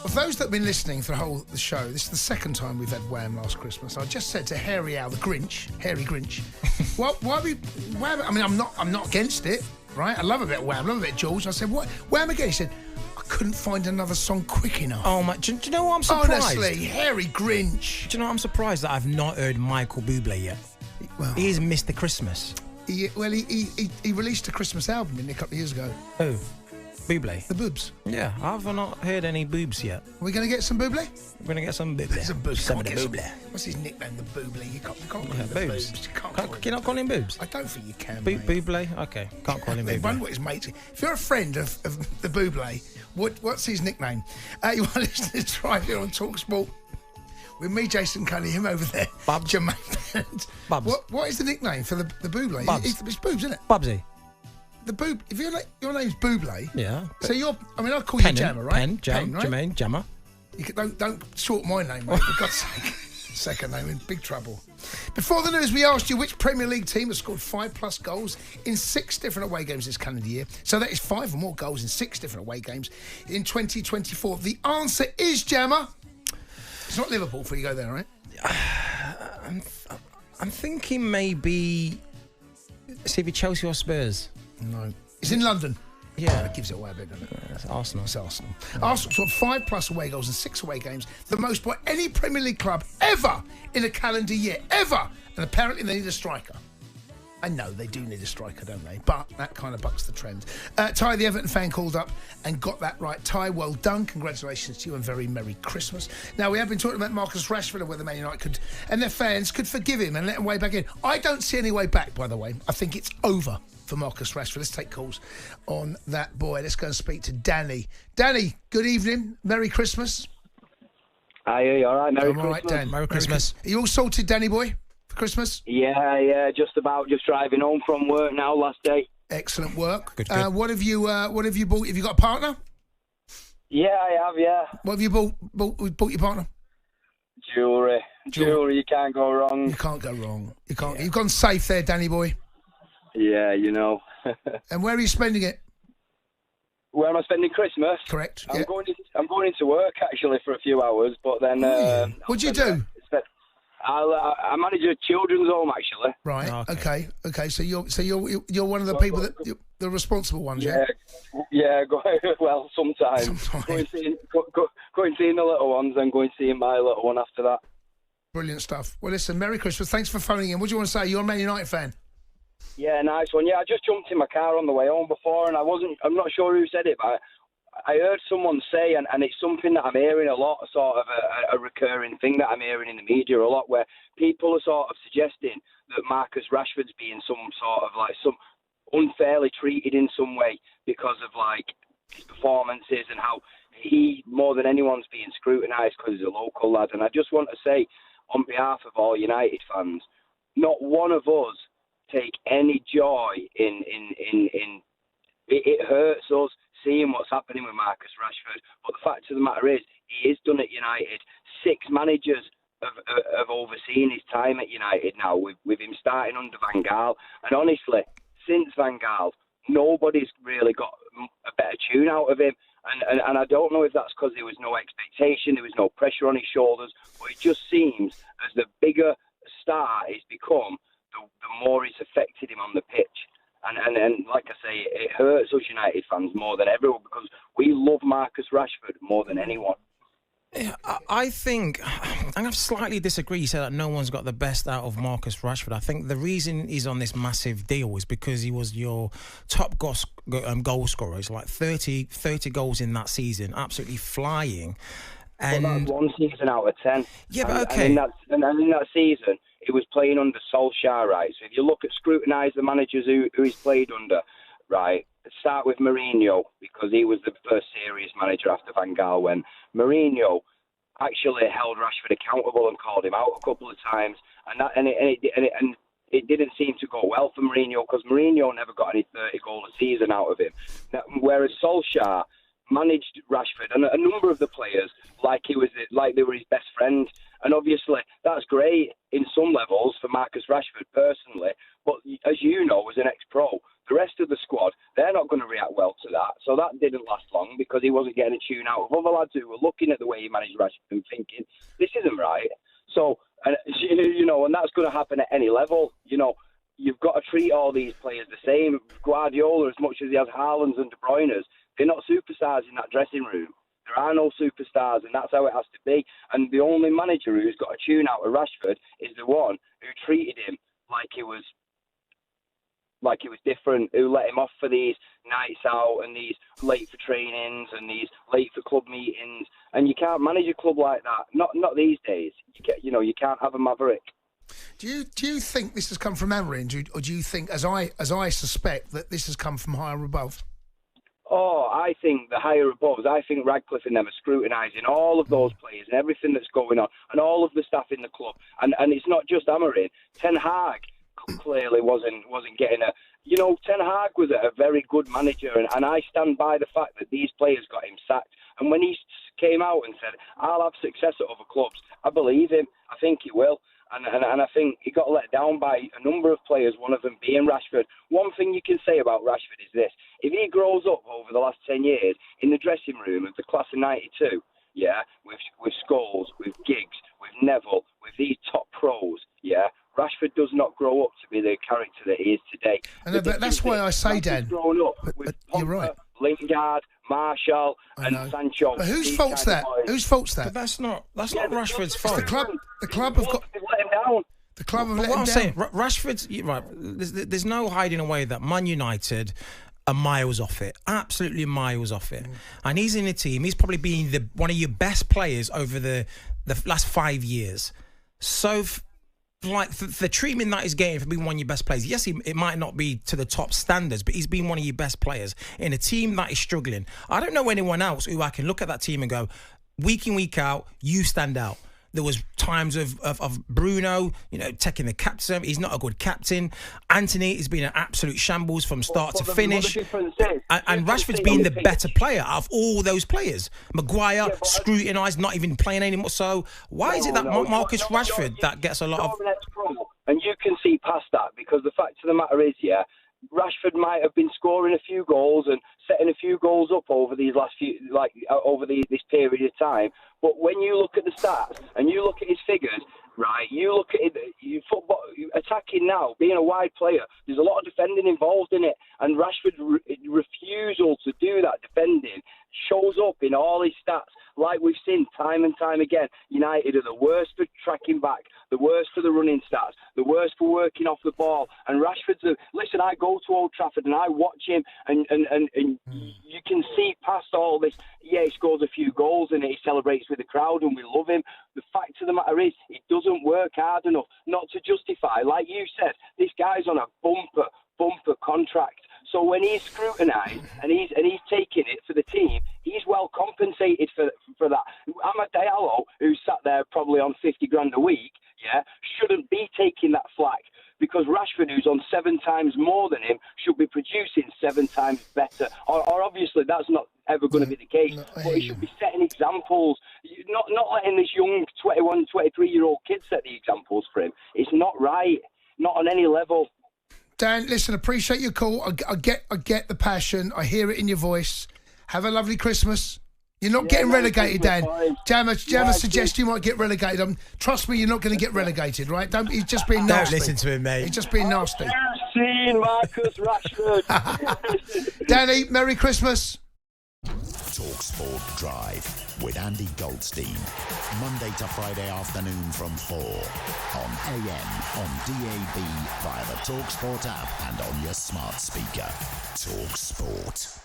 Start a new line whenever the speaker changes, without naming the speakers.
For those that have been listening for the show, this is the second time we've had Wham last Christmas. I just said to Hairy Grinch, Wham? I mean, I'm not against it, right? I love a bit of Wham, I love a bit of George. I said, what? Wham again? He said, I couldn't find another song quick enough.
Oh, my, do you know what I'm surprised?
Honestly, Hairy Grinch.
Do you know what I'm surprised that I've not heard Michael Bublé yet?
Well,
He's Mr. Christmas.
He released a Christmas album, didn't he, a couple of years ago?
Oh, Bublé?
The Boobs.
Yeah, I've not heard any boobs yet.
Are we going to get some Bublé?
We're going to get some Bublé.
Some boobs.
Some of the Bublé.
What's his nickname, the Bublé? You can't call him
Yeah,
the
boobs.
Boobs.
Can you not call him boobs?
I don't think you can, mate.
Bublé? Okay, can't call him
I wonder
Bublé.
what his mates. If you're a friend of the Bublé, what's his nickname? You want to listen to Drive here on talkSPORT with me, Jason Cundy, him over there,
Bubs.
Jermaine Pennant.
Bubs.
What is the nickname for the Bublé?
Bubs.
It's Boobs, isn't it?
Bubsy.
The Boob. If your name's Bublé,
Yeah.
so I'll call you
Pennant,
Jammer, right?
Pen,
Pen, right?
Jermaine, Jammer.
You don't short my name, mate. For God's sake. Second name, in big trouble. Before the news, we asked you which Premier League team has scored 5+ goals in 6 different away games this calendar year. So that is 5 or more goals in 6 different away games in 2024. The answer is, Jammer, it's not Liverpool before you go there, right?
I'm thinking maybe... See if it's Chelsea or Spurs.
No. It's in London.
Yeah.
That gives it away a bit, doesn't it?
It's Arsenal.
It's Arsenal. Arsenal scored 5+ away goals in 6 away games, the most by any Premier League club ever in a calendar year, ever. And apparently they need a striker. I know they do need a striker, don't they? But that kind of bucks the trend. Ty, the Everton fan, called up and got that right. Ty, well done. Congratulations to you and very Merry Christmas. Now, we have been talking about Marcus Rashford and whether Man United and their fans could forgive him and let him way back in. I don't see any way back, by the way. I think it's over for Marcus Rashford. Let's take calls on that boy. Let's go and speak to Danny. Danny, good evening. Merry Christmas.
Are you all right? Merry
I'm
Christmas.
all right, Dan.
Merry Christmas.
Are you all sorted, Danny boy, for Christmas?
Yeah, just driving home from work now, last day.
Excellent work.
Good.
What have you bought? Have you got a partner?
Yeah, I have, yeah.
What have you bought your partner?
Jewellery, you can't go wrong.
You can't go wrong. You can't. Yeah. You've gone safe there, Danny boy.
Yeah, you know.
And where are you spending it?
Where am I spending Christmas?
Correct.
I'm going into work actually for a few hours, but then.
What'd you do?
I manage a children's home actually.
Right.
Oh,
Okay. So you're one of the people that the responsible ones. Yeah.
Yeah. Well, sometimes. Go and see the little ones, and go and see my little one after that.
Brilliant stuff. Well, listen, Merry Christmas. Thanks for phoning in. What do you want to say? You're a Man United fan.
Yeah, nice one. Yeah, I just jumped in my car on the way home before, and I'm not sure who said it, but I heard someone say, and it's something that I'm hearing a lot, sort of a recurring thing that I'm hearing in the media a lot, where people are sort of suggesting that Marcus Rashford's being some unfairly treated in some way because of like his performances and how he, more than anyone's, being scrutinised because he's a local lad. And I just want to say, on behalf of all United fans, not one of us take any joy in it hurts us seeing what's happening with Marcus Rashford, but the fact of the matter is he is done at United. 6 managers have overseen his time at United now, with him starting under Van Gaal, and honestly, since Van Gaal, nobody's really got a better tune out of him, and I don't know if that's because there was no expectation, there was no pressure on his shoulders, but it just seems as the bigger star he's become, the more it's affected him on the pitch. And like I say, it hurts us United fans more than everyone because we love Marcus Rashford more than anyone.
Yeah, I think I'm going to slightly disagree. You said that no one's got the best out of Marcus Rashford. I think the reason he's on this massive deal is because he was your top goal scorer. It's like 30 goals in that season, absolutely flying. And
well, that's one season out of 10.
Yeah, but okay.
And in that season, he was playing under Solskjaer, right? So if you look at scrutinise the managers who he's played under, right, start with Mourinho, because he was the first serious manager after Van Gaal, when Mourinho actually held Rashford accountable and called him out a couple of times, and it didn't seem to go well for Mourinho, because Mourinho never got any 30 goal a season out of him. Whereas Solskjaer managed Rashford and a number of the players like they were his best friend. And obviously, that's great in some levels for Marcus Rashford personally. But as you know, as an ex-pro, the rest of the squad, they're not going to react well to that. So that didn't last long because he wasn't getting a tune out of other lads who were looking at the way he managed Rashford and thinking, this isn't right. So, and that's going to happen at any level. You've got to treat all these players the same. Guardiola, as much as he has Haalands and De Bruyne's, they're not superstars in that dressing room. There are no superstars, and that's how it has to be. And the only manager who's got a tune out of Rashford is the one who treated him like he was different, who let him off for these nights out and these late for trainings and these late for club meetings. And you can't manage a club like that. Not these days. You can't have a maverick.
Do you think this has come from Amorim, or do you think, as I suspect, that this has come from higher above?
Oh, I think the higher above. I think Radcliffe and them are scrutinising all of those players and everything that's going on, and all of the staff in the club. And it's not just Amorim. Ten Hag clearly wasn't getting a. Ten Hag was a very good manager, and I stand by the fact that these players got him sacked. And when he came out and said, "I'll have success at other clubs," I believe him. I think he will. And I think he got let down by a number of players, one of them being Rashford. One thing you can say about Rashford is this. If he grows up over the last 10 years in the dressing room of the class of 92, with Scholes, with Giggs, with Neville, with these top pros, Rashford does not grow up to be the character that he is today.
And that's why I say, Dan,
grown up with
you're right.
Lingard, Marshall, and Sancho.
But whose fault's that? Whose fault's that?
But that's not Rashford's fault.
The club have got.
They've let him down.
The club have let him
What I'm
down.
saying, Rashford's right. There's no hiding away that Man United are miles off it, absolutely miles off it. And he's in a team. He's probably been one of your best players over the last 5 years. So. The treatment that he's getting for being one of your best players, yes, it might not be to the top standards, but he's been one of your best players in a team that is struggling. I don't know anyone else who I can look at that team and go, week in, week out, you stand out. There was times of Bruno, taking the captain. He's not a good captain. Anthony has been an absolute shambles from start to finish. And Rashford's been the better player out of all those players. Maguire, scrutinised, not even playing anymore. So why is it that Marcus Rashford that gets a lot of...
And you can see past that, because the fact of the matter is, Rashford might have been scoring a few goals and setting a few goals up over these last few, this period of time. But when you look at the stats and you look at his figures, right, you look at it, football attacking now, being a wide player, there's a lot of defending involved in it. And Rashford's refusal to do that defending shows up in all his stats, like we've seen time and time again. United are the worst for tracking back, the worst for the running stats, the worst for working off the ball. And Rashford's listen, I go to Old Trafford and I watch him, and you can see past all this. Yeah, he scores a few goals and he celebrates with the crowd and we love him. The fact of the matter is, he doesn't work hard enough not to justify, like you said, this guy's on a bumper contract. So when he's scrutinised and he's taking it for the team, he's well compensated for that. Amad Diallo, who's sat there probably on 50 grand a week, shouldn't be taking that flack, because Rashford, who's on 7 times more than him, should be producing 7 times better. Or obviously that's not ever going to be the case, but he should be setting examples, not letting this young 21, 23-year-old kid set the examples for him. It's not right, not on any level.
Dan, listen, appreciate your call. I get the passion. I hear it in your voice. Have a lovely Christmas. You're not getting relegated, Dan. Jammer suggests you might get relegated. Trust me, you're not going to get relegated, right? He's just being nasty.
Don't listen to him, mate.
He's just being nasty.
You've seen Marcus Rashford.
Danny, Merry Christmas.
talkSPORT Drive with Andy Goldstein. Monday to Friday afternoon from 4 on AM, on DAB, via the talkSPORT app and on your smart speaker. talkSPORT.